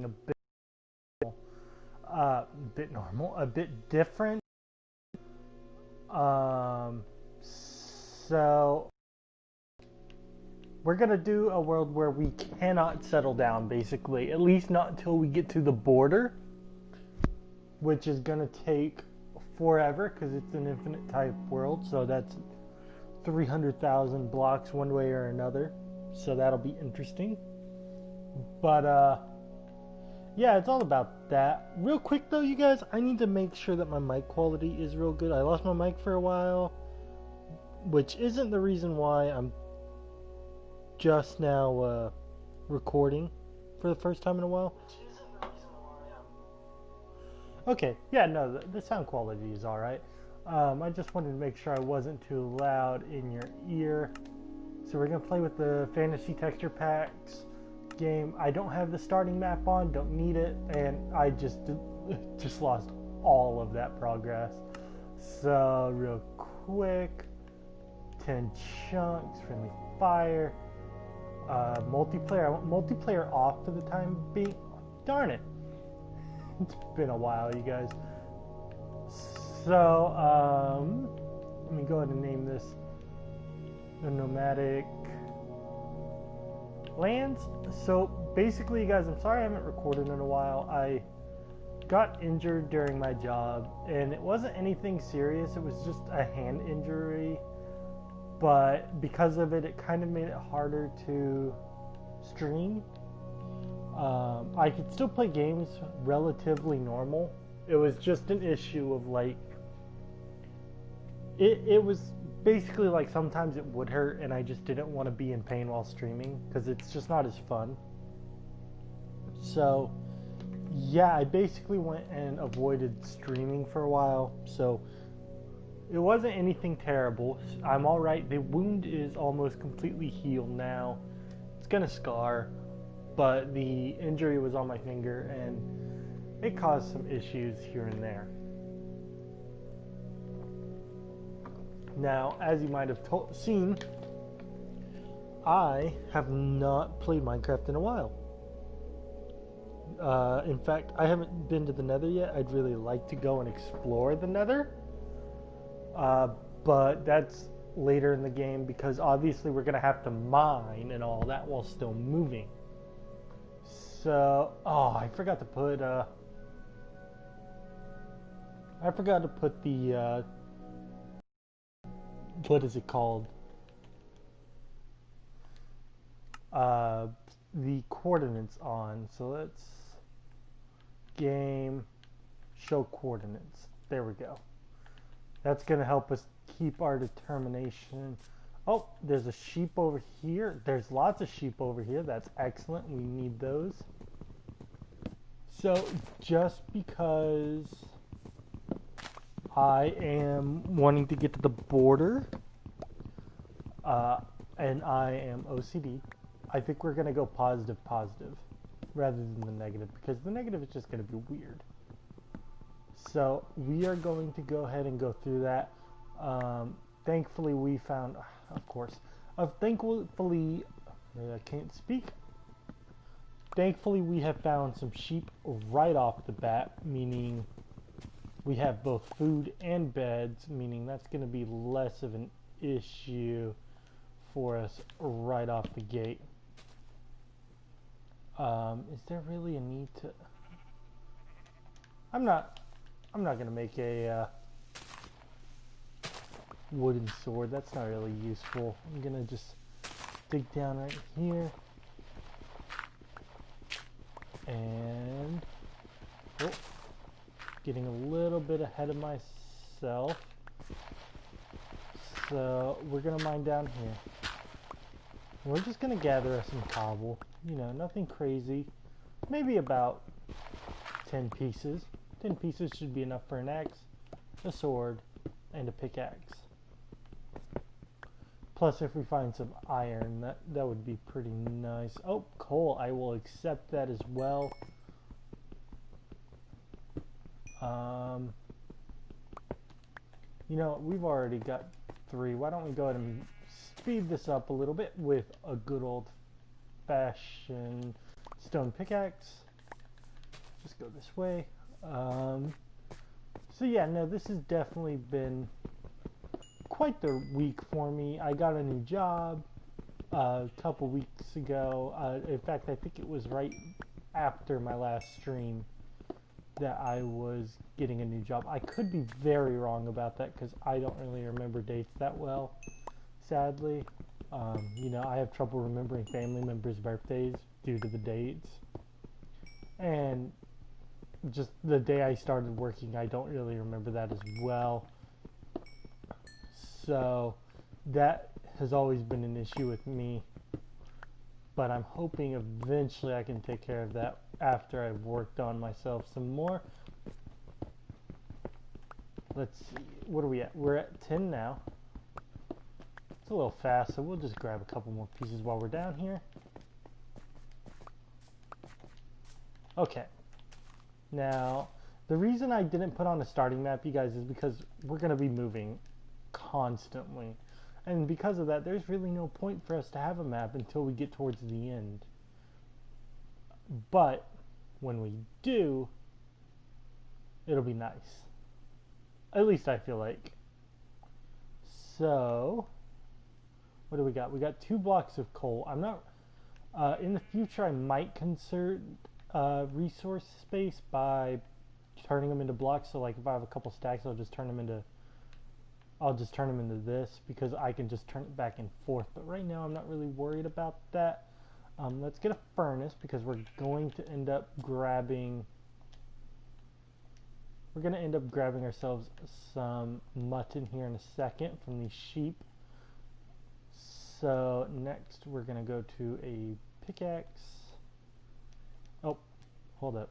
a a bit different. So we're gonna do a world where we cannot settle down, basically, at least not until we get to the border, which is gonna take forever because it's an infinite type world. So that's 300,000 blocks one way or another. So that'll be interesting. But yeah, it's all about that. Real quick though, you guys, I need to make sure that my mic quality is real good. I lost my mic for a while, which isn't the reason why I'm just now recording for the first time in a while. Okay, yeah, no, the sound quality is alright. I just wanted to make sure I wasn't too loud in your ear. So we're going to play with the fantasy texture packs game. I don't have the starting map on, don't need it, and I just lost all of that progress. So real quick, 10 chunks, friendly fire, multiplayer. I want multiplayer off for the time being. Darn it. It's been a while, you guys. So, let me go ahead and name this the Nomadic Lands. So, basically, you guys, I'm sorry I haven't recorded in a while. I got injured during my job, and it wasn't anything serious. It was just a hand injury. But because of it, it kind of made it harder to stream. I could still play games relatively normal. It was just an issue of like, it was basically like sometimes it would hurt and I just didn't want to be in pain while streaming because it's just not as fun. So yeah, I basically went and avoided streaming for a while. So it wasn't anything terrible. I'm alright. The wound is almost completely healed now. It's gonna scar, but the injury was on my finger and it caused some issues here and there. Now, as you might have seen, I have not played Minecraft in a while. In fact, I haven't been to the Nether yet. I'd really like to go and explore the Nether. But that's later in the game because obviously we're going to have to mine and all that while still moving. So, oh, I forgot to put the what is it called? The coordinates on. So let's game show coordinates. There we go. That's going to help us keep our determination. Oh, there's a sheep over here. There's lots of sheep over here. That's excellent. We need those. So just because I am wanting to get to the border and I am OCD, I think we're going to go positive rather than the negative because the negative is just going to be weird. So we are going to go ahead and go through that. Thankfully we found, of course, thankfully, I can't speak. Thankfully we have found some sheep right off the bat, meaning we have both food and beds, meaning that's going to be less of an issue for us right off the gate. Is there really a need to... I'm not going to make a wooden sword. That's not really useful. I'm going to just dig down right here. And... oh, getting a little bit ahead of myself. So we're going to mine down here. We're just going to gather us some cobble. You know, nothing crazy. Maybe about 10 pieces. 10 pieces should be enough for an axe, a sword, and a pickaxe. Plus, if we find some iron, that would be pretty nice. Oh, coal. I will accept that as well. You know, we've already got 3. Why don't we go ahead and speed this up a little bit with a good old-fashioned stone pickaxe. go this way. So yeah, no, this has definitely been quite the week for me. I got a new job a couple weeks ago. In fact, I think it was right after my last stream that I was getting a new job. I could be very wrong about that because I don't really remember dates that well, sadly. You know, I have trouble remembering family members' birthdays due to the dates. And just the day I started working, I don't really remember that as well. So that has always been an issue with me. But I'm hoping eventually I can take care of that after I've worked on myself some more. Let's see, what are we at? We're at 10 now. It's a little fast, so we'll just grab a couple more pieces while we're down here. Okay. Now, the reason I didn't put on a starting map, you guys, is because we're going to be moving constantly. And because of that, there's really no point for us to have a map until we get towards the end. But when we do, it'll be nice. At least I feel like. So, what do we got? We got 2 blocks of coal. I'm not... in the future, I might conserve resource space by turning them into blocks. So, like, if I have a couple stacks, I'll just turn them into this, because I can just turn it back and forth. But right now, I'm not really worried about that. Let's get a furnace, because we're going to end up grabbing ourselves some mutton here in a second from these sheep. So next we're going to go to a pickaxe. Oh, hold up.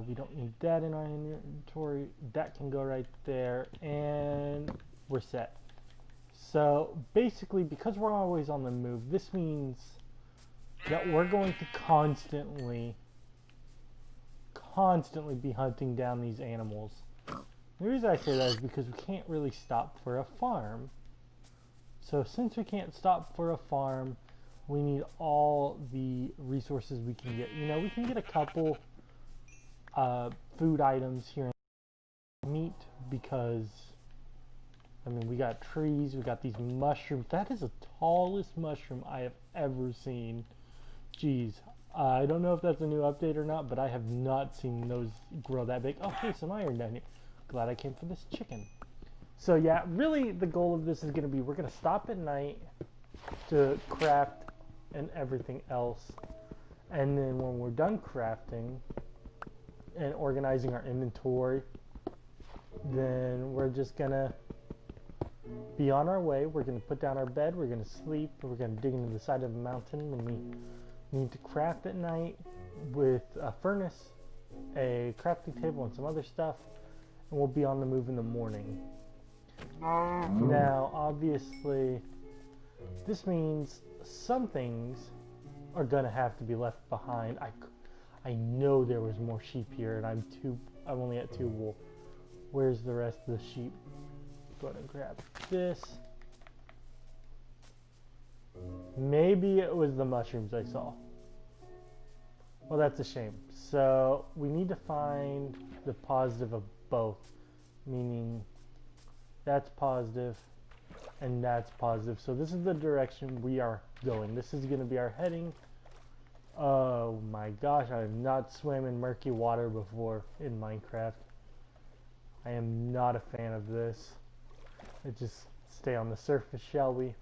We don't need that in our inventory. That can go right there, and we're set. So basically, because we're always on the move, this means that we're going to constantly be hunting down these animals. The reason I say that is because we can't really stop for a farm. So since we can't stop for a farm, we need all the resources we can get. You know, we can get a couple food items here in meat, because I mean, we got trees, we got these mushrooms. That is the tallest mushroom I have ever seen. Jeez, I don't know if that's a new update or not, but I have not seen those grow that big. Oh, hey, some iron down here. Glad I came for this chicken. So yeah, really the goal of this is going to be, we're going to stop at night to craft and everything else. And then when we're done crafting and organizing our inventory, then we're just going to be on our way. We're going to put down our bed, we're going to sleep, we're going to dig into the side of the mountain when we need to craft at night with a furnace, a crafting table, and some other stuff, and we'll be on the move in the morning. Now, obviously, this means some things are going to have to be left behind. I know there was more sheep here, and I'm only at 2 wool. Where's the rest of the sheep? Go ahead and grab this. Maybe it was the mushrooms I saw. Well, that's a shame. So we need to find the positive of both, meaning that's positive and that's positive. So this is the direction we are going. This is going to be our heading. Oh my gosh, I have not swam in murky water before in Minecraft. I am not a fan of this. Let's just stay on the surface, shall we?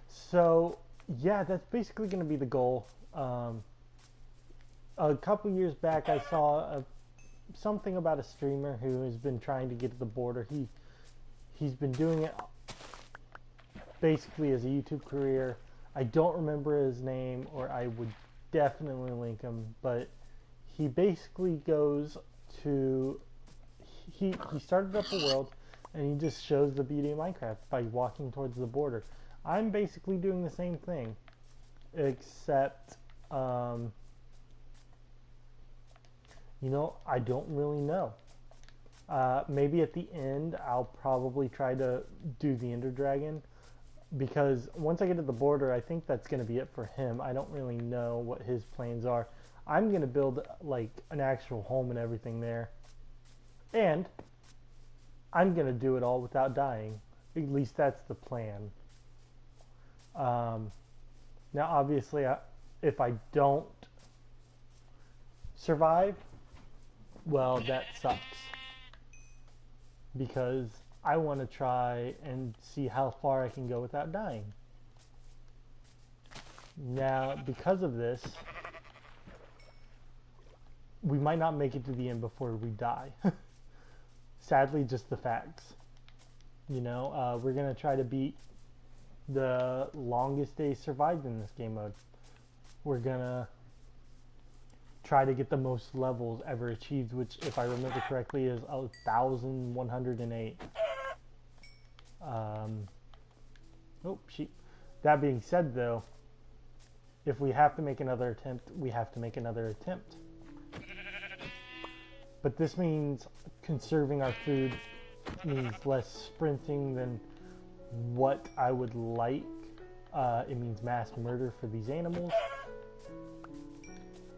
So yeah, that's basically going to be the goal. A couple years back, I saw something about a streamer who has been trying to get to the border. He's been doing it basically as a YouTube career. I don't remember his name, or I would definitely link him, but he basically goes to he started up a world, and he just shows the beauty of Minecraft by walking towards the border. I'm basically doing the same thing, except you know, I don't really know. Maybe at the end I'll probably try to do the Ender Dragon. because once I get to the border, I think that's going to be it for him. I don't really know what his plans are. I'm going to build like an actual home and everything there. And I'm going to do it all without dying. At least that's the plan. Now, obviously, if I don't survive, well, that sucks. Because I want to try and see how far I can go without dying. Now, because of this, we might not make it to the end before we die. Sadly, just the facts. You know, we're going to try to beat the longest day survived in this game mode. We're going to try to get the most levels ever achieved, which, if I remember correctly, is 1,108. Oh, sheep. That being said, though, if we have to make another attempt, we have to make another attempt. But this means conserving our food, means less sprinting than what I would like. It means mass murder for these animals.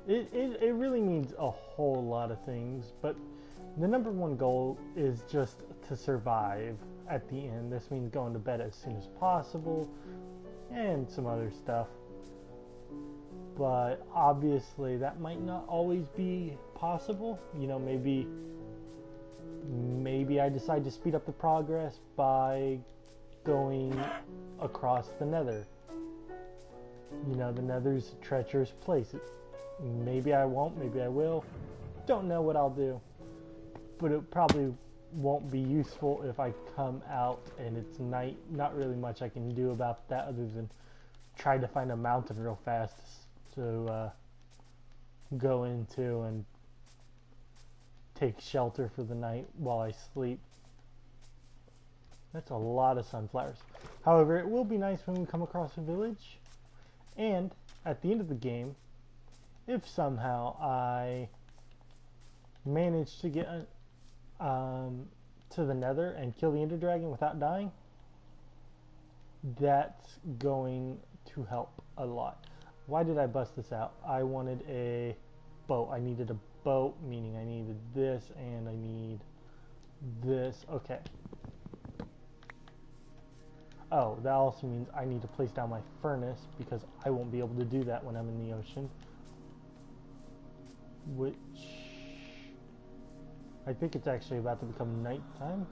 It really means a whole lot of things, but the number one goal is just to survive at the end. This means going to bed as soon as possible and some other stuff. But obviously that might not always be possible. You know, maybe I decide to speed up the progress by going across the Nether. You know, the Nether's a treacherous place. Maybe I won't, maybe I will. Don't know what I'll do. But it probably won't be useful if I come out and it's night. Not really much I can do about that other than try to find a mountain real fast to go into and take shelter for the night while I sleep. That's a lot of sunflowers. However, it will be nice when we come across a village. And at the end of the game, if somehow I manage to get to the Nether and kill the Ender Dragon without dying, that's going to help a lot. Why did I bust this out? I wanted a boat. I needed a boat, meaning I needed this and I need this. Okay. Oh, that also means I need to place down my furnace because I won't be able to do that when I'm in the ocean. Which I think it's actually about to become nighttime.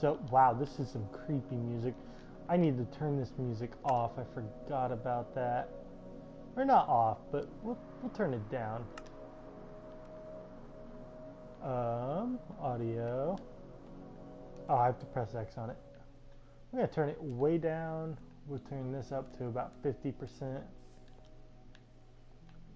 So, wow, this is some creepy music. I need to turn this music off. I forgot about that. Or not off, but we'll turn it down. Audio. Oh, I have to press X on it. I'm going to turn it way down. We'll turn this up to about 50%.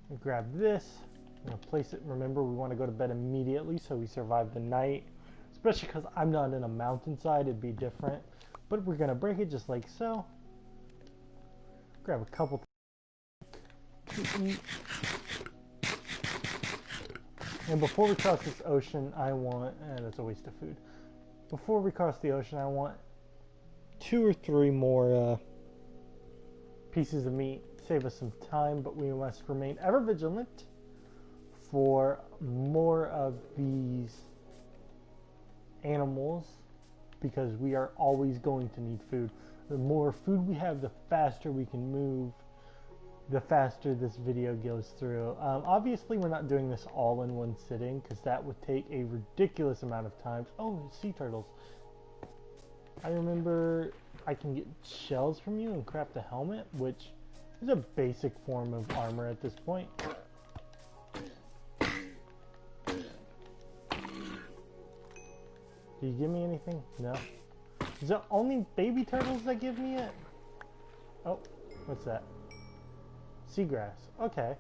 We'll grab this. I'm going to place it. Remember, we want to go to bed immediately so we survive the night. Especially because I'm not in a mountainside. It'd be different. But we're going to break it just like so. Grab a couple to eat. And before we cross this ocean, I want... that's a waste of food. Before we cross the ocean, I want 2 or 3 more pieces of meat. Save us some time, but we must remain ever vigilant for more of these animals because we are always going to need food. The more food we have, the faster we can move, the faster this video goes through. Obviously, we're not doing this all in one sitting because that would take a ridiculous amount of time. Oh, sea turtles. I remember I can get shells from you and craft a helmet, which is a basic form of armor at this point. Do you give me anything? No. Is it only baby turtles that give me it? Oh, what's that? Seagrass. Okay.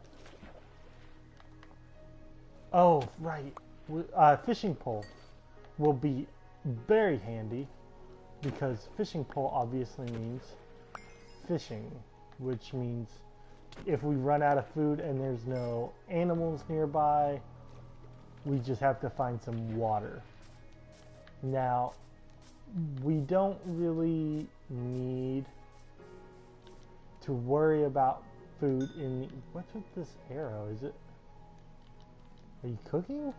Oh, right. Fishing pole will be very handy because fishing pole obviously means fishing, which means if we run out of food and there's no animals nearby, we just have to find some water. Now, we don't really need to worry about food in the... What's with this arrow? Is it... Are you cooking?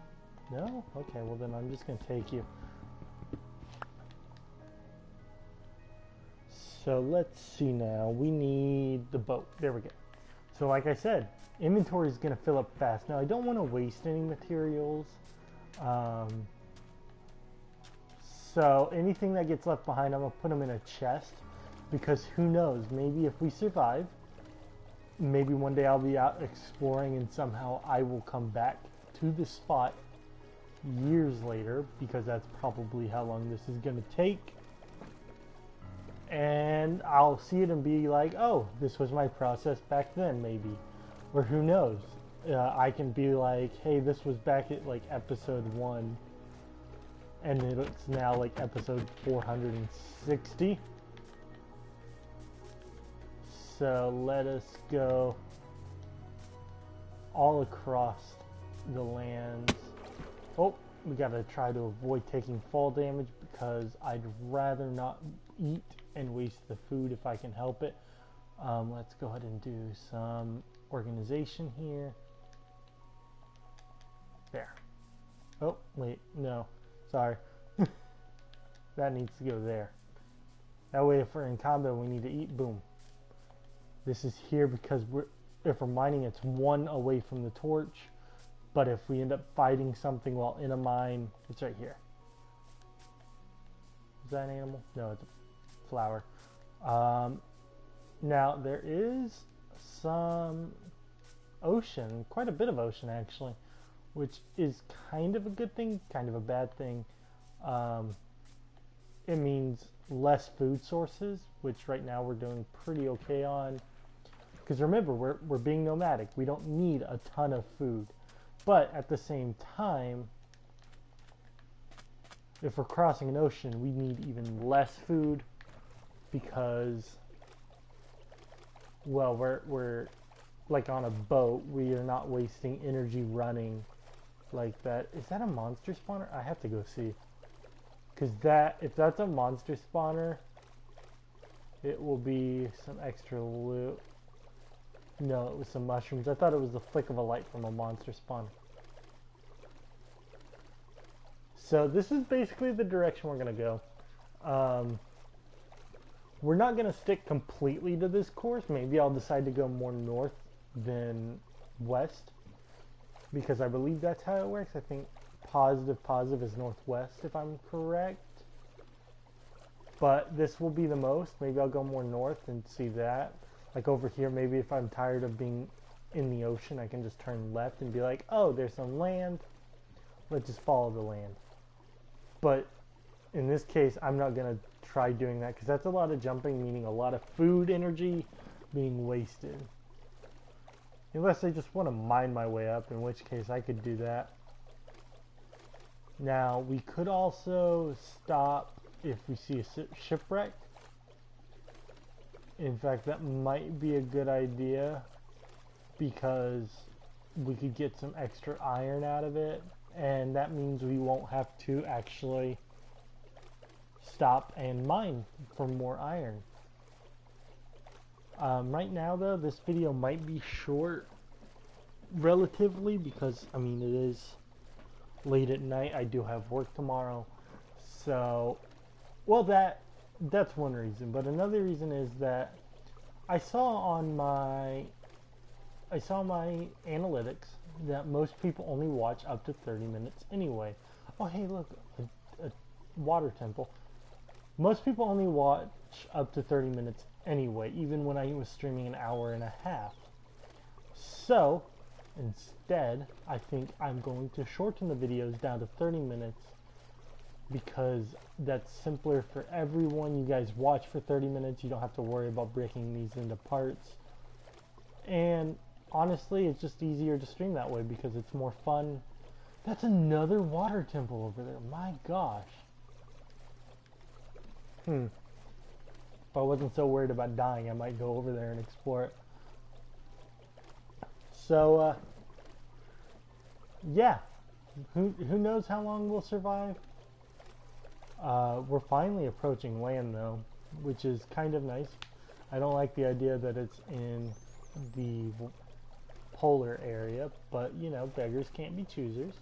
No? Okay, well then I'm just gonna take you. So let's see now. We need the boat. There we go. So like I said, inventory is gonna fill up fast. Now I don't want to waste any materials. So anything that gets left behind, I'm gonna put them in a chest, because who knows, maybe if we survive, maybe one day I'll be out exploring and somehow I will come back to this spot years later, because that's probably how long this is gonna take, and I'll see it and be like, oh, this was my process back then, maybe. Or who knows, I can be like, hey, this was back at like episode 1, and it's now like episode 460. So let us go all across the lands. Oh, we gotta try to avoid taking fall damage, because I'd rather not eat and waste the food if I can help it. Let's go ahead and do some organization here. There. Oh, wait, no. Sorry. That needs to go there. That way if we're in combat we need to eat, boom. This is here because if we're mining, it's 1 away from the torch. But if we end up fighting something while in a mine, it's right here. Is that an animal? No, it's a flower. Now there is some ocean, quite a bit of ocean actually, which is kind of a good thing, kind of a bad thing. It means less food sources, which right now we're doing pretty okay on. Because remember, we're being nomadic. We don't need a ton of food. But at the same time, if we're crossing an ocean, we need even less food, because, well, we're like on a boat. We are not wasting energy running like that. Is that a monster spawner? I have to go see. Because if that's a monster spawner, it will be some extra loot. No, it was some mushrooms. I thought it was the flick of a light from a monster spawn. So this is basically the direction we're going to go. We're not going to stick completely to this course. Maybe I'll decide to go more north than west, because I believe that's how it works. I think positive is northwest, if I'm correct. But this will be the most. Maybe I'll go more north and see that. Like over here, maybe if I'm tired of being in the ocean, I can just turn left and be like, oh, there's some land. Let's just follow the land. But in this case, I'm not going to try doing that, because that's a lot of jumping, meaning a lot of food energy being wasted. Unless I just want to mine my way up, in which case I could do that. Now, we could also stop if we see a shipwreck. In fact, that might be a good idea, because we could get some extra iron out of it, and that means we won't have to actually stop and mine for more iron. Right now though, this video might be short relatively, because I mean, it is late at night. I do have work tomorrow, so, well, that's one reason. But another reason is that I saw my analytics that most people only watch up to 30 minutes anyway. Oh, hey, look, a water temple. Most people only watch up to 30 minutes anyway, even when I was streaming an hour and a half. So, instead, I think I'm going to shorten the videos down to 30 minutes, because that's simpler for everyone. You guys watch for 30 minutes. You don't have to worry about breaking these into parts. And honestly, it's just easier to stream that way, because it's more fun. That's another water temple over there. My gosh. If I wasn't so worried about dying, I might go over there and explore it. So, yeah. Who knows how long we'll survive? We're finally approaching land though, which is kind of nice. I don't like the idea that it's in the polar area, but you know, beggars can't be choosers.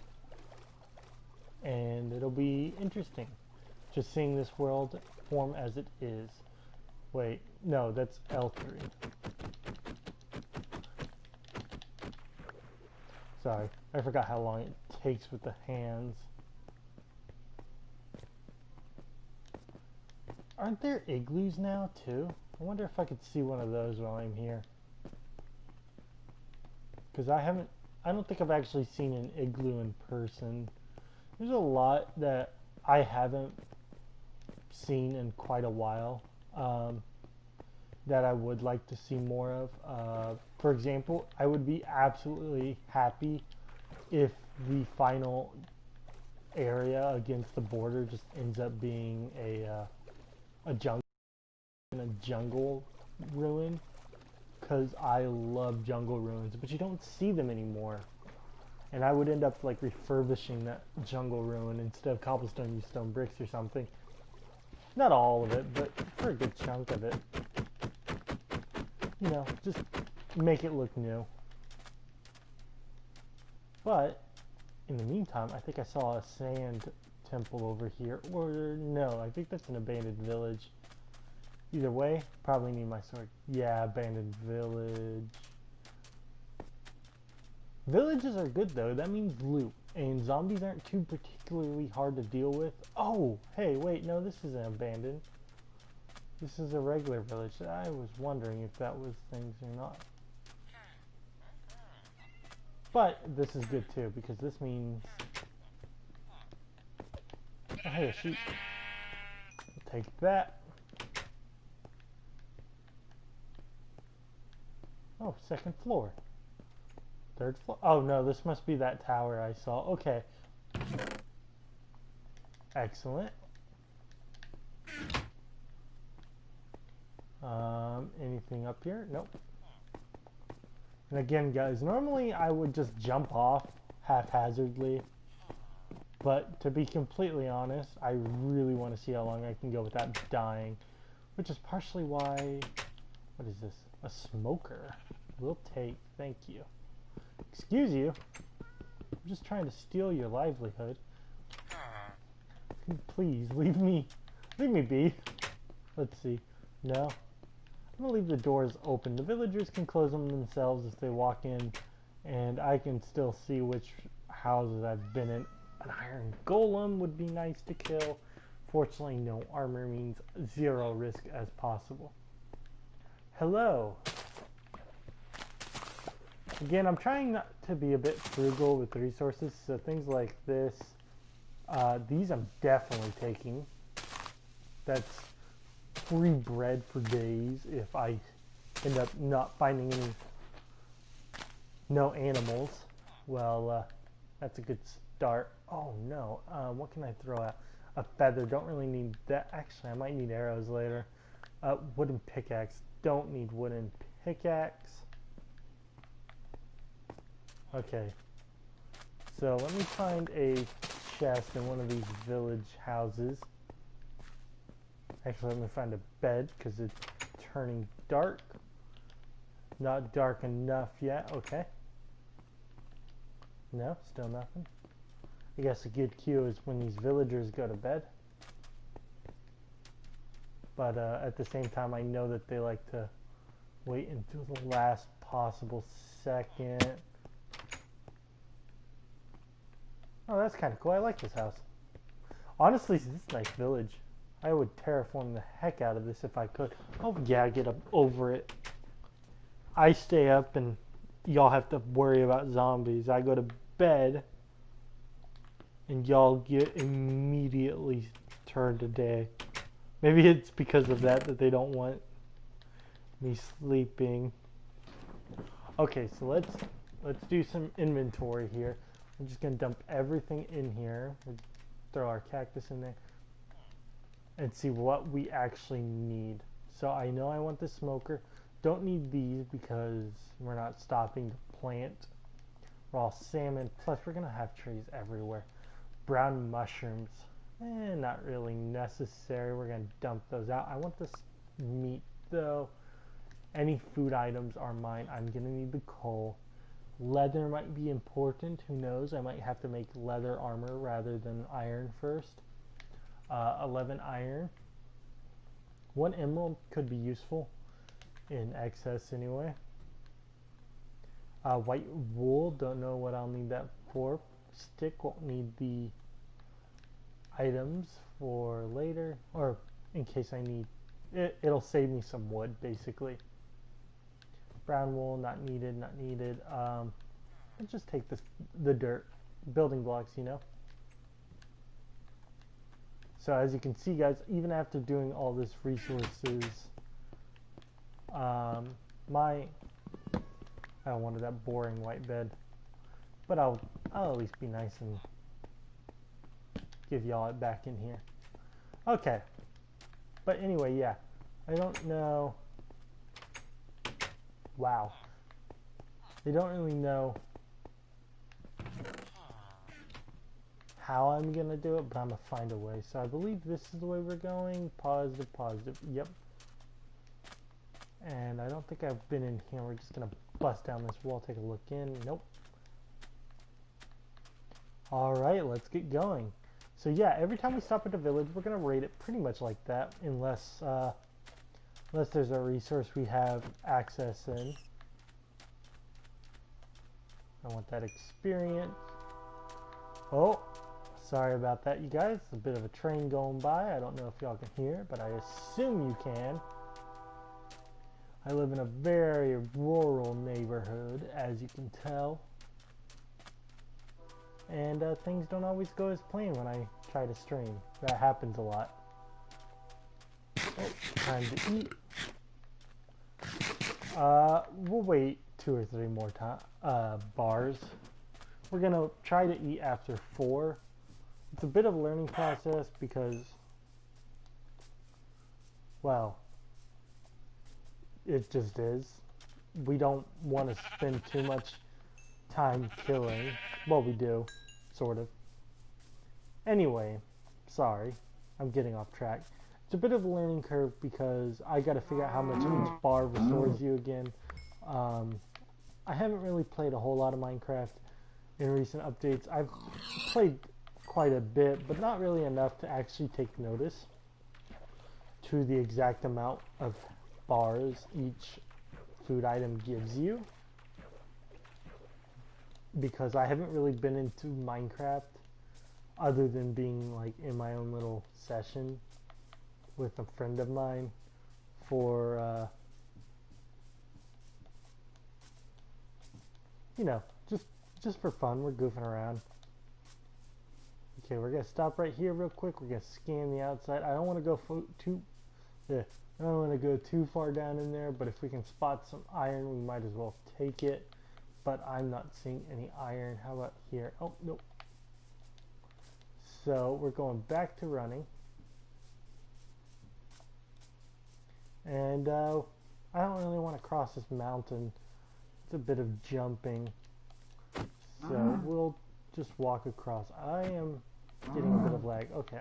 And it'll be interesting just seeing this world form as it is. Wait, no, that's L3. Sorry, I forgot how long it takes with the hands. Aren't there igloos now too? I wonder if I could see one of those while I'm here. Because I don't think I've actually seen an igloo in person. There's a lot that I haven't seen in quite a while that I would like to see more of. For example, I would be absolutely happy if the final area against the border just ends up being a jungle ruin, because I love jungle ruins, but you don't see them anymore. And I would end up like refurbishing that jungle ruin instead of cobblestone, use stone bricks or something. Not all of it, but for a good chunk of it. You know, just make it look new. But in the meantime, I think I saw a sand temple over here. Or no, I think that's an abandoned village. Either way, probably need my sword. Yeah, abandoned village. Villages are good though, that means loot. And zombies aren't too particularly hard to deal with. Oh, hey, wait, no, this isn't abandoned. This is a regular village. I was wondering if that was things or not. But this is good too, because this means... Oh, hey, a sheep. I'll take that. Oh, second floor. Third floor. Oh no, this must be that tower I saw. Okay. Excellent. Anything up here? Nope. And again, guys, normally I would just jump off haphazardly. But to be completely honest, I really want to see how long I can go without dying. Which is partially why... What is this? A smoker. We'll take. Thank you. Excuse you. I'm just trying to steal your livelihood. Please, leave me be. Let's see. No. I'm gonna leave the doors open. The villagers can close them themselves if they walk in, and I can still see which houses I've been in. An iron golem would be nice to kill. Fortunately, no armor means zero risk as possible. Hello. Again, I'm trying not to be a bit frugal with the resources, so things like this, these I'm definitely taking. That's free bread for days if I end up not finding no animals. Well, that's a good start. Oh no, what can I throw out? A feather, don't really need that. Actually, I might need arrows later. Wooden pickaxe, don't need wooden pickaxe. Okay, so let me find a chest in one of these village houses. Actually, let me find a bed because it's turning dark. Not dark enough yet. Okay. No, still nothing. I guess a good cue is when these villagers go to bed. But at the same time, I know that they like to wait until the last possible second. Oh, that's kind of cool. I like this house. Honestly, this is a nice village. I would terraform the heck out of this if I could. Oh yeah, get up over it. I stay up and y'all have to worry about zombies. I go to bed and y'all get immediately turned to day. Maybe it's because of that they don't want me sleeping. Okay, so let's do some inventory here. I'm just gonna dump everything in here. We'll throw our cactus in there and see what we actually need. So I know I want the smoker. Don't need these because we're not stopping to plant raw salmon. Plus we're gonna have trees everywhere. Brown mushrooms. Not really necessary. We're going to dump those out. I want this meat though. Any food items are mine. I'm going to need the coal. Leather might be important. Who knows? I might have to make leather armor rather than iron first. 11 iron. 1 emerald could be useful in excess anyway. White wool. Don't know what I'll need that for. Stick won't need the items for later, or in case I need it. It'll save me some wood basically. Brown wool, not needed, not needed. I'll just take the dirt, building blocks, you know. So as you can see, guys, even after doing all this resources, I don't want that boring white bed, but I'll at least be nice and give y'all it back in here. Okay, but anyway, yeah, I don't know. Wow, they don't really know how I'm gonna do it, but I'm gonna find a way. So I believe this is the way we're going. Positive, positive. Yep. And I don't think I've been in here. We're just gonna bust down this wall, take a look in. Nope. All right, let's get going. So yeah, every time we stop at a village, we're gonna rate it pretty much like that, unless there's a resource we have access in. I want that experience. Oh, sorry about that, you guys. It's a bit of a train going by. I don't know if y'all can hear it, but I assume you can. I live in a very rural neighborhood, as you can tell. And things don't always go as planned when I try to stream. That happens a lot. Oh, time to eat. We'll wait 2 or 3 more bars. We're gonna try to eat after 4. It's a bit of a learning process because, well, it just is. We don't want to spend too much time killing. Well, we do, sort of. Anyway, sorry, I'm getting off track. It's a bit of a learning curve because I got to figure out how much each bar restores you again. I haven't really played a whole lot of Minecraft in recent updates. I've played quite a bit, but not really enough to actually take notice to the exact amount of bars each food item gives you, because I haven't really been into Minecraft other than being like in my own little session with a friend of mine for you know, just for fun. We're goofing around. Okay, we're gonna stop right here real quick. We're gonna scan the outside. I don't want to go I don't want to go too far down in there, but if we can spot some iron, we might as well take it. But I'm not seeing any iron. How about here? Oh, nope. So we're going back to running. And I don't really want to cross this mountain. It's a bit of jumping. So we'll just walk across. I am getting a bit of lag. Okay.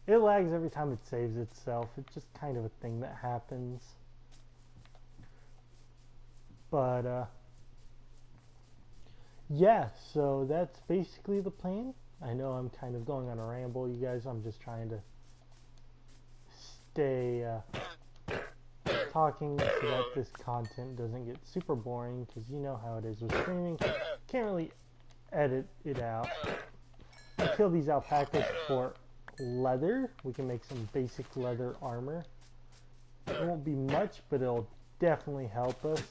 It lags every time it saves itself. It's just kind of a thing that happens. But yeah, so that's basically the plan. I know I'm kind of going on a ramble, you guys. I'm just trying to stay talking so that this content doesn't get super boring, because you know how it is with streaming. Can't really edit it out. I kill these alpacas for leather. We can make some basic leather armor. It won't be much, but it'll definitely help us.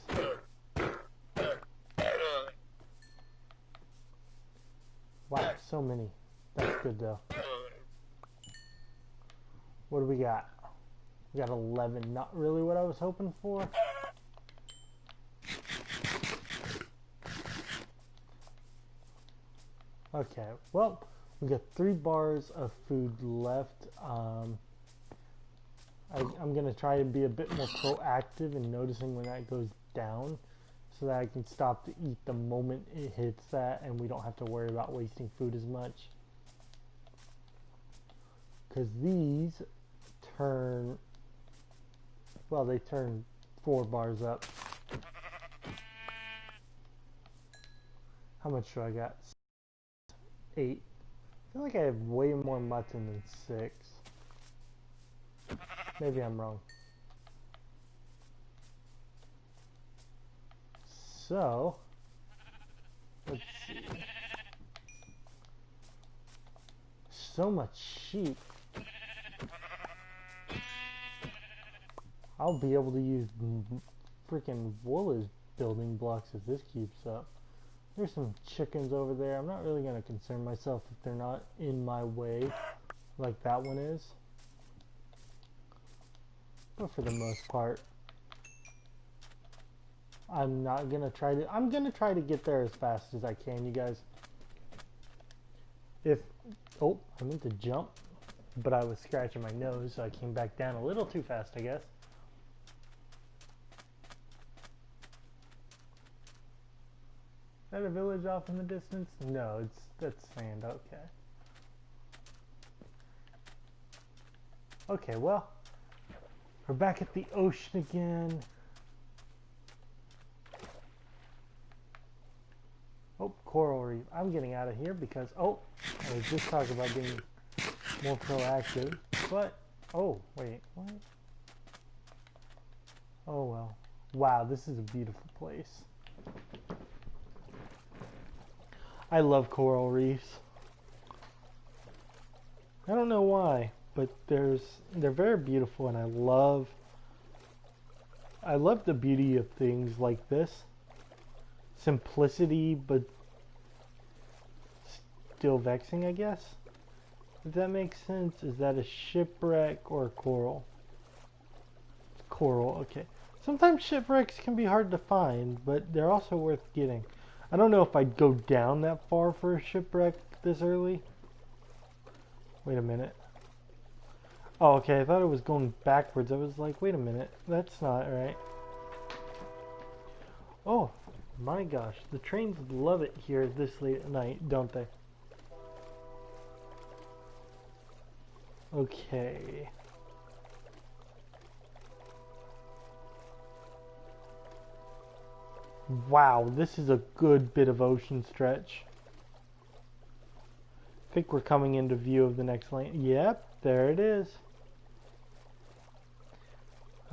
Wow, so many. That's good though. What do we got? We got 11. Not really what I was hoping for. Okay, well, we got 3 bars of food left. I'm going to try to be a bit more proactive in noticing when that goes down, so that I can stop to eat the moment it hits that, and we don't have to worry about wasting food as much. Because these turn, well, they turn 4 bars up. How much do I got? 8. I feel like I have way more mutton than 6. Maybe I'm wrong. So, let's see. So much sheep. I'll be able to use freaking wool as building blocks if this keeps up. There's some chickens over there. I'm not really going to concern myself if they're not in my way like that one is. But for the most part, I'm not going to try to... I'm going to try to get there as fast as I can, you guys. If... Oh, I meant to jump, but I was scratching my nose, so I came back down a little too fast, I guess. Is that a village off in the distance? No, that's sand. Okay. Okay, well, we're back at the ocean again. Oh, coral reef. I'm getting out of here because, oh, I was just talking about being more proactive, but, oh, wait, what? Oh, well. Wow, this is a beautiful place. I love coral reefs. I don't know why, but they're very beautiful, and I love the beauty of things like this. Simplicity, but still vexing, I guess. If that makes sense. Is that a shipwreck or a coral? It's coral, okay. Sometimes shipwrecks can be hard to find, but they're also worth getting. I don't know if I'd go down that far for a shipwreck this early. Wait a minute. Oh, okay, I thought it was going backwards. I was like, wait a minute, that's not right. Oh, my gosh, the trains love it here this late at night, don't they? Okay. Wow, this is a good bit of ocean stretch. I think we're coming into view of the next lane. Yep, there it is.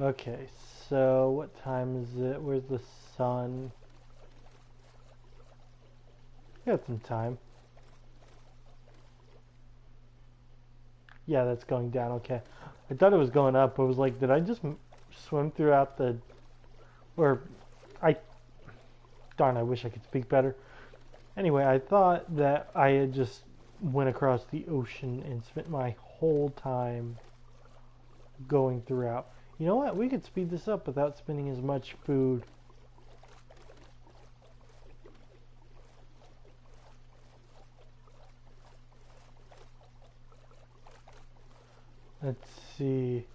Okay, so what time is it? Where's the sun? Got some time. Yeah, that's going down, okay. I thought it was going up. I was like, did I just swim throughout the... Or, darn, I wish I could speak better. Anyway, I thought that I had just went across the ocean and spent my whole time going throughout. You know what? We could speed this up without spending as much food. Let's see.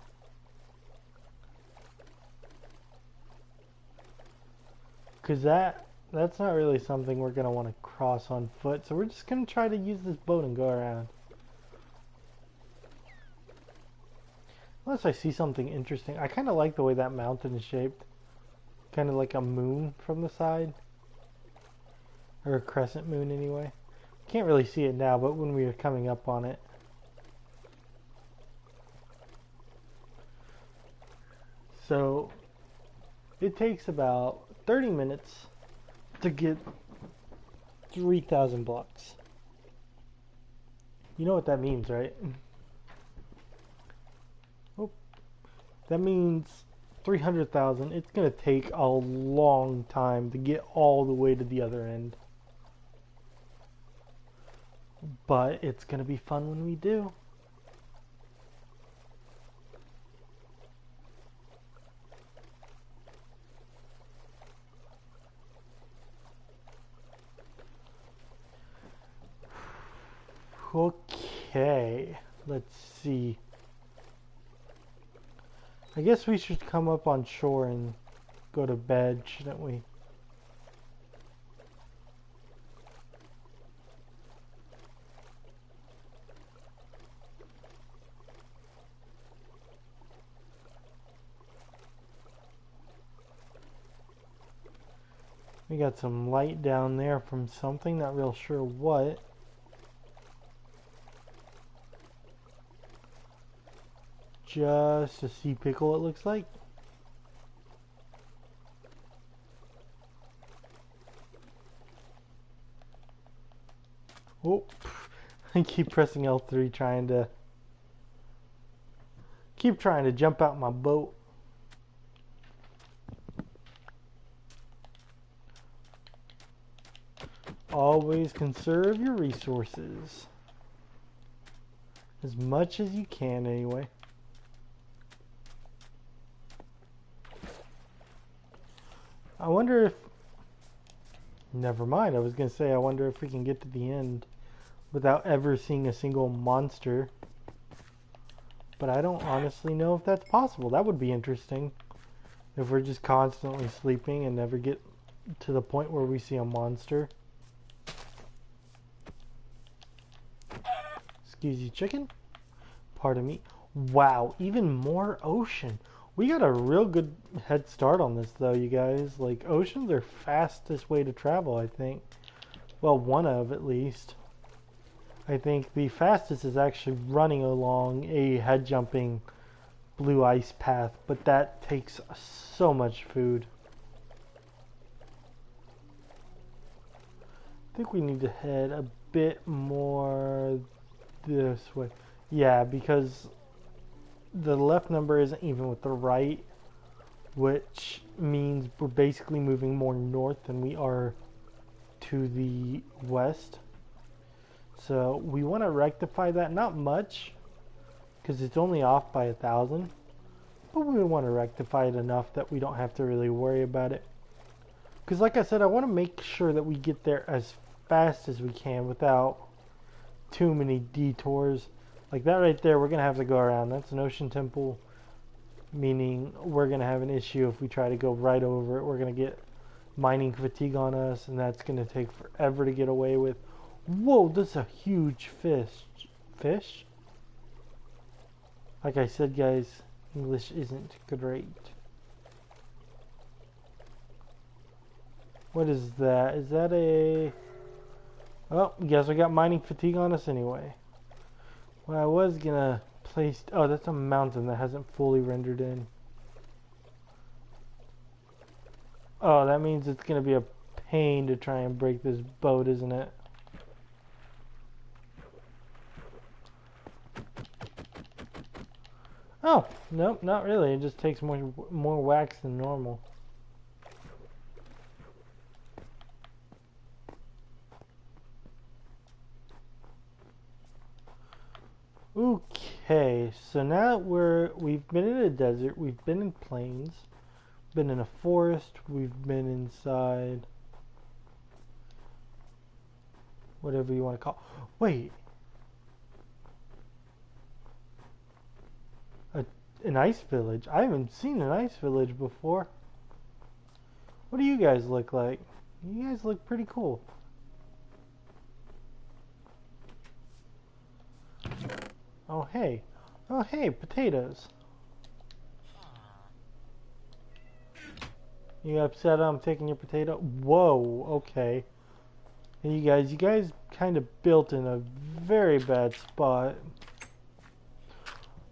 Because that's not really something we're going to want to cross on foot. So we're just going to try to use this boat and go around. Unless I see something interesting. I kind of like the way that mountain is shaped. Kind of like a moon from the side. Or a crescent moon anyway. Can't really see it now, but when we were coming up on it. So it takes about 30 minutes to get 3,000 blocks. You know what that means, right? Oh, that means 300,000. It's going to take a long time to get all the way to the other end. But it's going to be fun when we do. Okay, let's see. I guess we should come up on shore and go to bed, shouldn't we? We got some light down there from something, not real sure what. Just a sea pickle, it looks like. Oh, I keep pressing L3 trying to jump out my boat. Always conserve your resources. As much as you can anyway. I wonder if... Never mind, I was going to say I wonder if we can get to the end without ever seeing a single monster. But I don't honestly know if that's possible. That would be interesting. If we're just constantly sleeping and never get to the point where we see a monster. Excuse you, chicken. Pardon me. Wow, even more ocean. We got a real good head start on this though, you guys. Like, oceans are fastest way to travel, I think. Well, one of at least. I think the fastest is actually running along a head jumping blue ice path, but that takes so much food. I think we need to head a bit more this way. Yeah, because the left number isn't even with the right, which means we're basically moving more north than we are to the west. So we want to rectify that, not much, because it's only off by 1,000, but we want to rectify it enough that we don't have to really worry about it. Because like I said, I want to make sure that we get there as fast as we can without too many detours. Like that right there, we're going to have to go around. That's an ocean temple, meaning we're going to have an issue if we try to go right over it. We're going to get mining fatigue on us, and that's going to take forever to get away with. Whoa, that's a huge fish. Fish? Like I said, guys, English isn't great. What is that? Is that a... Oh, guess we got mining fatigue on us anyway. Well, I was gonna place... Oh, that's a mountain that hasn't fully rendered in. Oh, that means it's gonna be a pain to try and break this boat, isn't it? Oh, nope, not really. It just takes more wax than normal. Okay, so now we've been in a desert, we've been in plains, been in a forest, we've been inside whatever you want to call. Wait. An ice village. I haven't seen an ice village before. What do you guys look like? You guys look pretty cool. Oh hey. Oh hey, potatoes. You upset I'm taking your potato? Whoa, okay. And you guys kind of built in a very bad spot.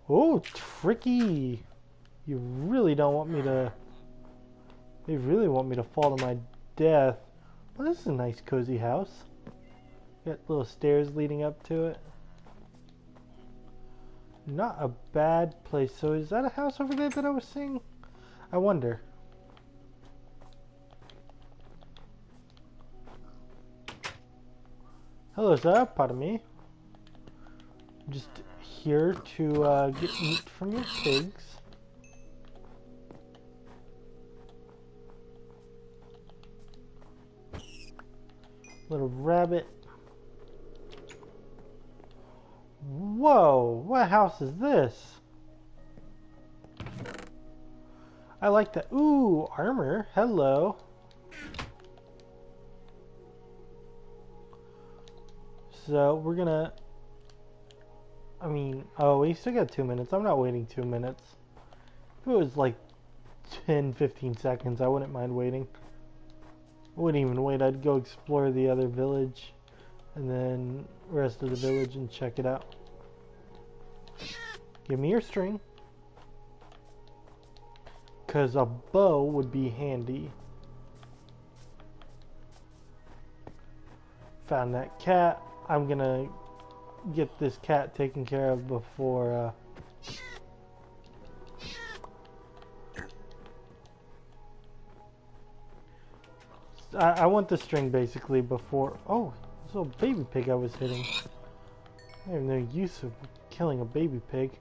Oh, tricky. You really don't want me to... They really want me to fall to my death. Well, this is a nice cozy house. Got little stairs leading up to it. Not a bad place. So is that a house over there that I was seeing? I wonder. Hello, sir. Pardon me. Just here to get meat from your pigs. Little rabbit. Whoa, what house is this? I like that. Ooh, armor. Hello. So we're gonna... I mean, oh, we still got 2 minutes. I'm not waiting 2 minutes. If it was like 10, 15 seconds, I wouldn't mind waiting. I wouldn't even wait. I'd go explore the other village and then rest of the village and check it out. Give me your string. Because a bow would be handy. Found that cat. I'm gonna get this cat taken care of before I want the string basically before. Oh, this little baby pig I was hitting. I have no use of killing a baby pig.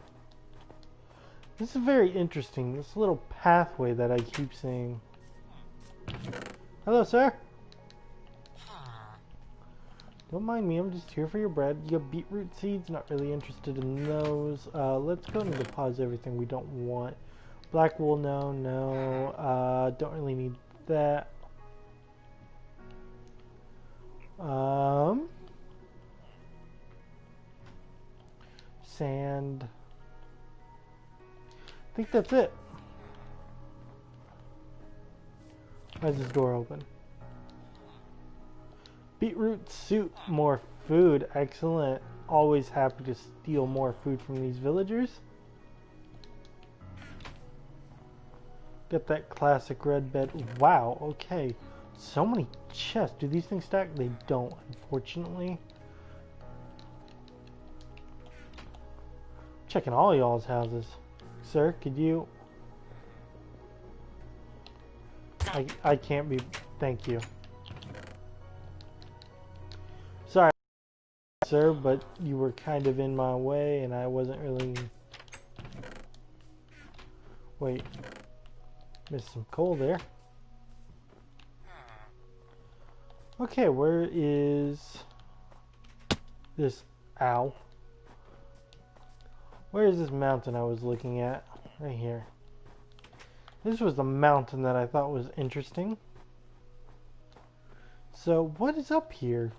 This is very interesting, this little pathway that I keep seeing. Hello, sir. Don't mind me, I'm just here for your bread. You got beetroot seeds, not really interested in those. Let's go and deposit everything we don't want. Black wool, no. Don't really need that. Sand. I think that's it. Why is this door open? Beetroot soup, more food. Excellent. Always happy to steal more food from these villagers. Get that classic red bed. Wow, okay. So many chests. Do these things stack? They don't, unfortunately. Checking all y'all's houses. Sir, could you... I can't be... Thank you. Sorry, sir, but you were kind of in my way and I wasn't really... Wait. Missed some coal there. Okay, where is this... Ow. Where is this mountain I was looking at? Right here. This was the mountain that I thought was interesting. So, what is up here?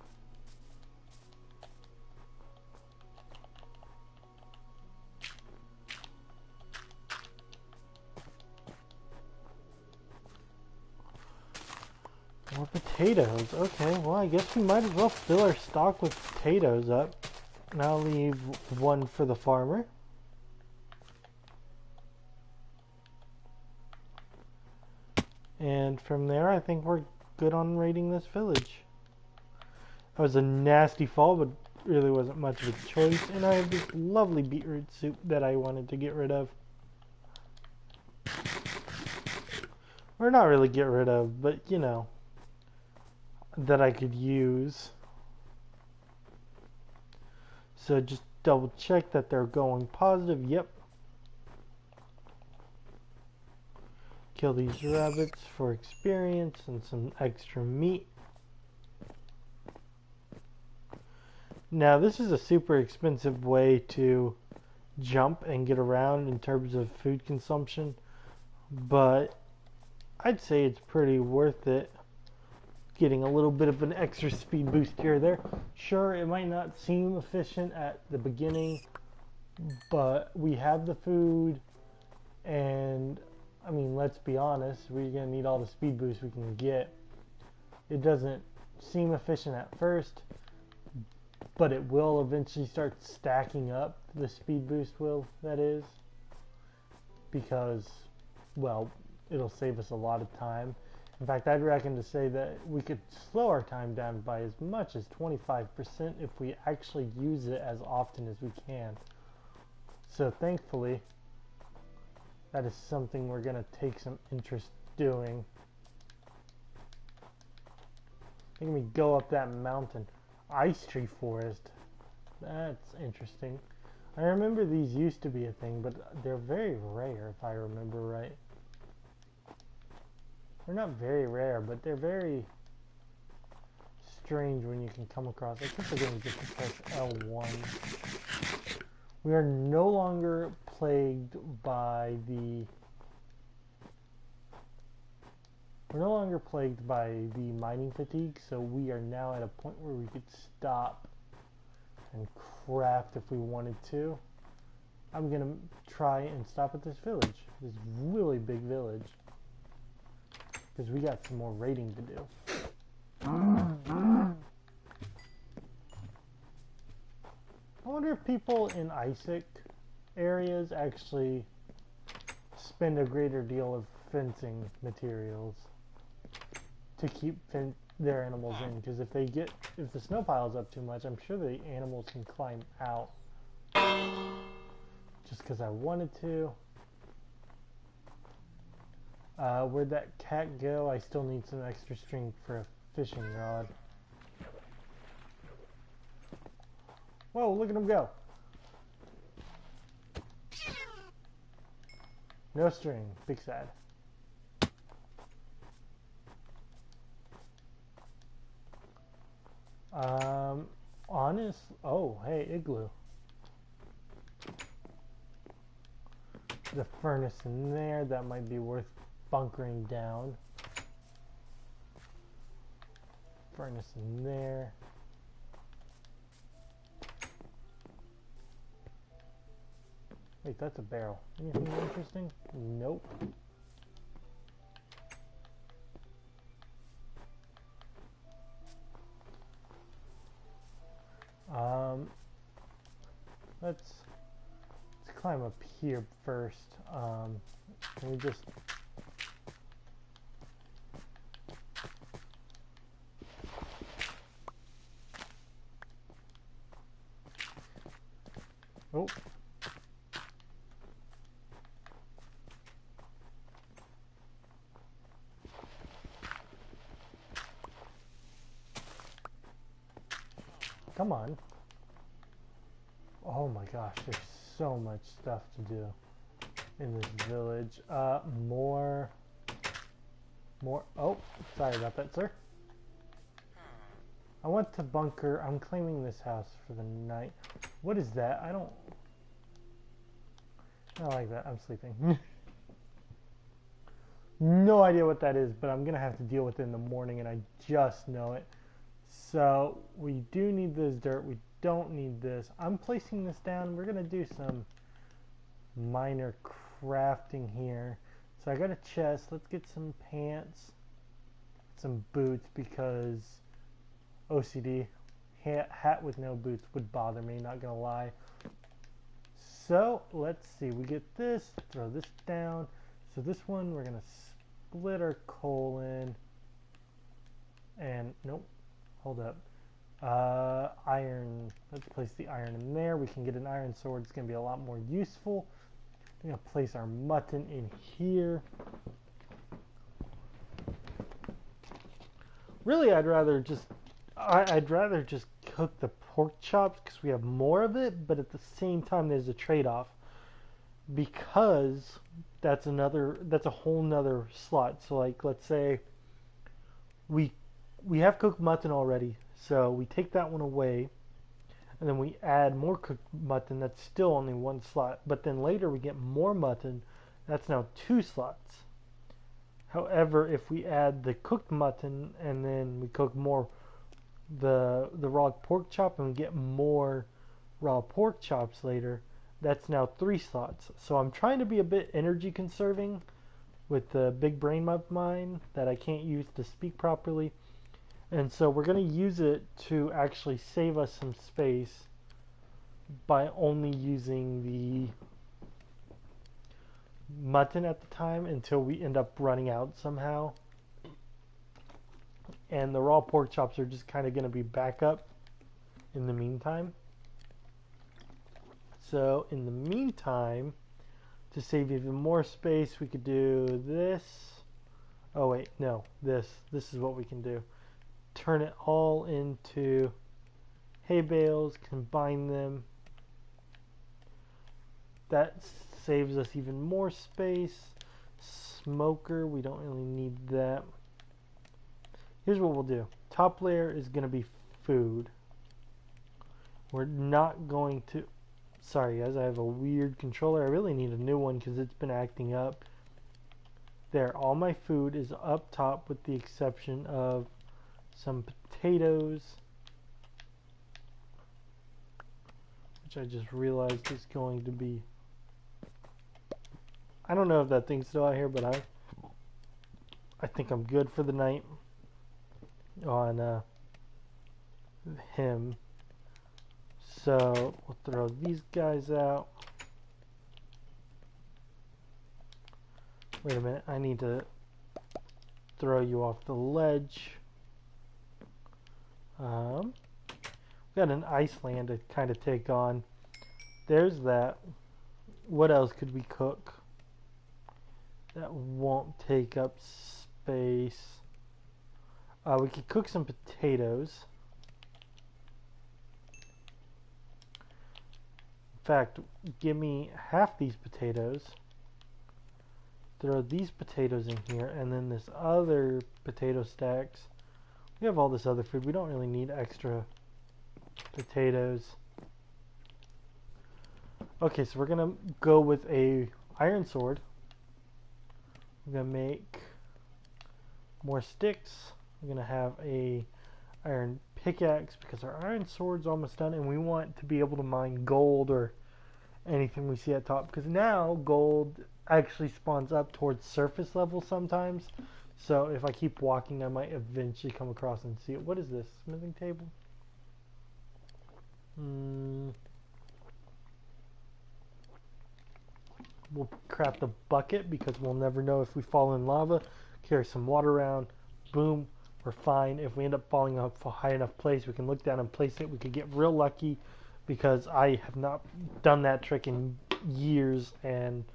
More potatoes. Okay, well, I guess we might as well fill our stock with potatoes up. And I'll leave one for the farmer. And from there, I think we're good on raiding this village. That was a nasty fall, but really wasn't much of a choice. And I have this lovely beetroot soup that I wanted to get rid of. Or not really get rid of, but you know, that I could use. So just double check that they're going positive. Yep. Kill these rabbits for experience and some extra meat. Now this is a super expensive way to jump and get around in terms of food consumption, but I'd say it's pretty worth it. Getting a little bit of an extra speed boost here or there. Sure, it might not seem efficient at the beginning, but we have the food, and I mean, let's be honest, we're going to need all the speed boost we can get. It doesn't seem efficient at first, but it will eventually start stacking up, the speed boost will, that is, because, well, it'll save us a lot of time. In fact, I'd reckon to say that we could slow our time down by as much as 25% if we actually use it as often as we can. So thankfully, that is something we're going to take some interest doing. Let me go up that mountain. Ice tree forest. That's interesting. I remember these used to be a thing, but they're very rare if I remember right. They're not very rare, but they're very strange when you can come across. I think we're going to get to press L1. We are no longer plagued by the... We're no longer plagued by the mining fatigue, so we are now at a point where we could stop and craft if we wanted to. I'm going to try and stop at this village, this really big village, because we got some more raiding to do. wonder if people in Isaac areas actually spend a greater deal of fencing materials to keep their animals in, because if the snow piles up too much, I'm sure the animals can climb out. Just because I wanted to. Where'd that cat go? I still need some extra string for a fishing rod. Whoa, look at him go. No string. Big sad. Honest. Oh, hey, igloo. The furnace in there, that might be worth bunkering down. Furnace in there. Wait, that's a barrel. Anything interesting? Nope. Let's climb up here first. Can we just... Oh. Come on. Oh my gosh, there's so much stuff to do in this village. More. Oh, sorry about that, sir. I want to bunker. I'm claiming this house for the night. What is that? I don't like that. I'm sleeping. No idea what that is, but I'm gonna have to deal with it in the morning, and I just know it. So we do need this dirt. We don't need this. I'm placing this down. We're gonna do some minor crafting here. So I got a chest. Let's get some pants, some boots, because OCD. Hat with no boots would bother me, not gonna lie. So let's see. We get this. Throw this down. So this one we're gonna split our coal in. And nope. Hold up. Iron. Let's place the iron in there. We can get an iron sword. It's going to be a lot more useful. I'm going to place our mutton in here. Really, I'd rather just cook the pork chops because we have more of it, but at the same time there's a trade-off, because that's a whole nother slot. So like, let's say we have cooked mutton already, so we take that one away, and then we add more cooked mutton. That's still only one slot, but then later we get more mutton. That's now 2 slots. However, if we add the cooked mutton and then we cook more the raw pork chop and we get more raw pork chops later, that's now 3 slots. So I'm trying to be a bit energy conserving with the big brain of mine that I can't use to speak properly. And so we're going to use it to actually save us some space by only using the mutton at the time until we end up running out somehow. And the raw pork chops are just kind of going to be backup in the meantime. So in the meantime, to save even more space, we could do this. Oh wait, no, this is what we can do. Turn it all into hay bales, combine them. That saves us even more space. Smoker, we don't really need that. Here's what we'll do. Top layer is going to be food. We're not going to... Sorry guys, I have a weird controller. I really need a new one because it's been acting up. There, all my food is up top with the exception of some potatoes, which I just realized is going to be... I don't know if that thing's still out here, but I think I'm good for the night on him. So we'll throw these guys out. Wait a minute, I need to throw you off the ledge. We've got an Iceland to kind of take on. There's that. What else could we cook that won't take up space? We could cook some potatoes. In fact, give me half these potatoes. Throw these potatoes in here, and then this other potato stacks. We have all this other food. We don't really need extra potatoes. Okay, so we're gonna go with a iron sword. We're gonna make more sticks. We're gonna have a iron pickaxe because our iron sword's almost done, and we want to be able to mine gold or anything we see at top, because now gold actually spawns up towards surface level sometimes. So if I keep walking, I might eventually come across and see it. What is this? Smithing table? We'll craft a bucket because we'll never know if we fall in lava. Carry some water around. Boom. We're fine. If we end up falling off a high enough place, we can look down and place it. We could get real lucky because I have not done that trick in years and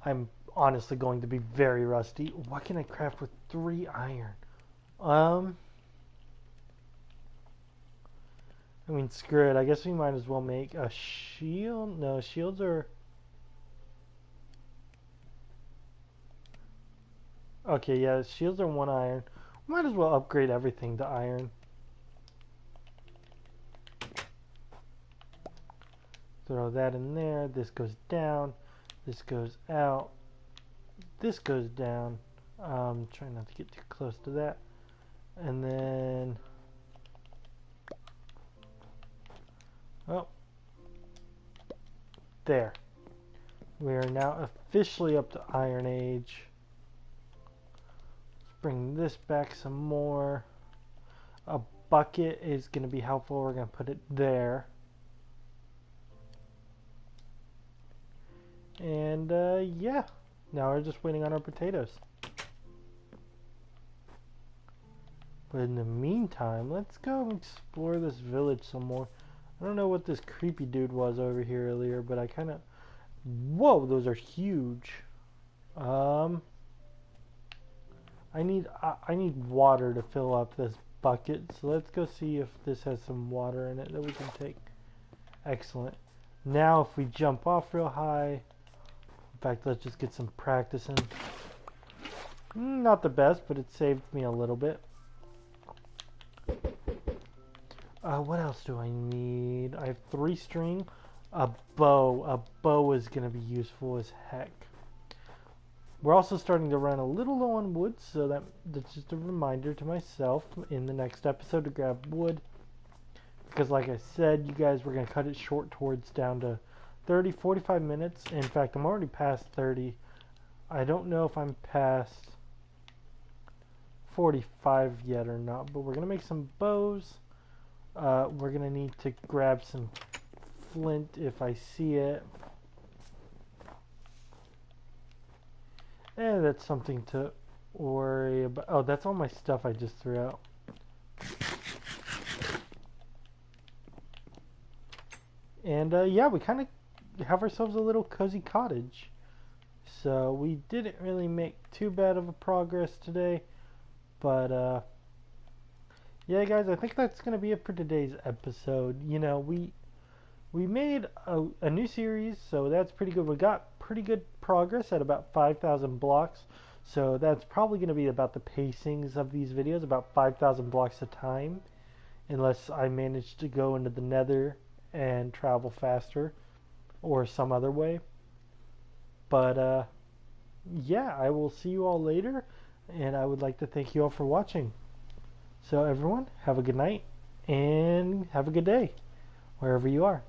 I'm honestly going to be very rusty. What can I craft with 3 iron? I mean, screw it. I guess we might as well make a shield. No, shields are... Okay, yeah, shields are 1 iron. Might as well upgrade everything to iron. Throw that in there. This goes down. This goes out. This goes down. Try not to get too close to that. And then... Oh. There. We are now officially up to Iron Age. Let's bring this back some more. A bucket is going to be helpful. We're going to put it there. And yeah, now we're just waiting on our potatoes. But in the meantime, let's go explore this village some more. I don't know what this creepy dude was over here earlier, but I kind of... Whoa, those are huge. I need water to fill up this bucket, so let's go see if this has some water in it that we can take. Excellent. Now if we jump off real high... In fact, let's just get some practice in. Not the best, but it saved me a little bit. What else do I need? I have 3 string. A bow. A bow is going to be useful as heck. We're also starting to run a little low on wood, so that's just a reminder to myself in the next episode to grab wood. Because like I said, you guys, we're going to cut it short towards down to 30, 45 minutes. In fact, I'm already past 30. I don't know if I'm past 45 yet or not, but we're going to make some bows. We're going to need to grab some flint if I see it. And that's something to worry about. Oh, that's all my stuff I just threw out. And yeah, we kind of have ourselves a little cozy cottage. So we didn't really make too bad of a progress today. But yeah, guys, I think that's going to be it for today's episode. You know, we made a new series, so that's pretty good. We got pretty good progress at about 5,000 blocks. So that's probably going to be about the pacings of these videos, about 5,000 blocks a time. Unless I manage to go into the nether and travel faster or some other way. But yeah, I will see you all later, and I would like to thank you all for watching. So everyone, have a good night and have a good day wherever you are.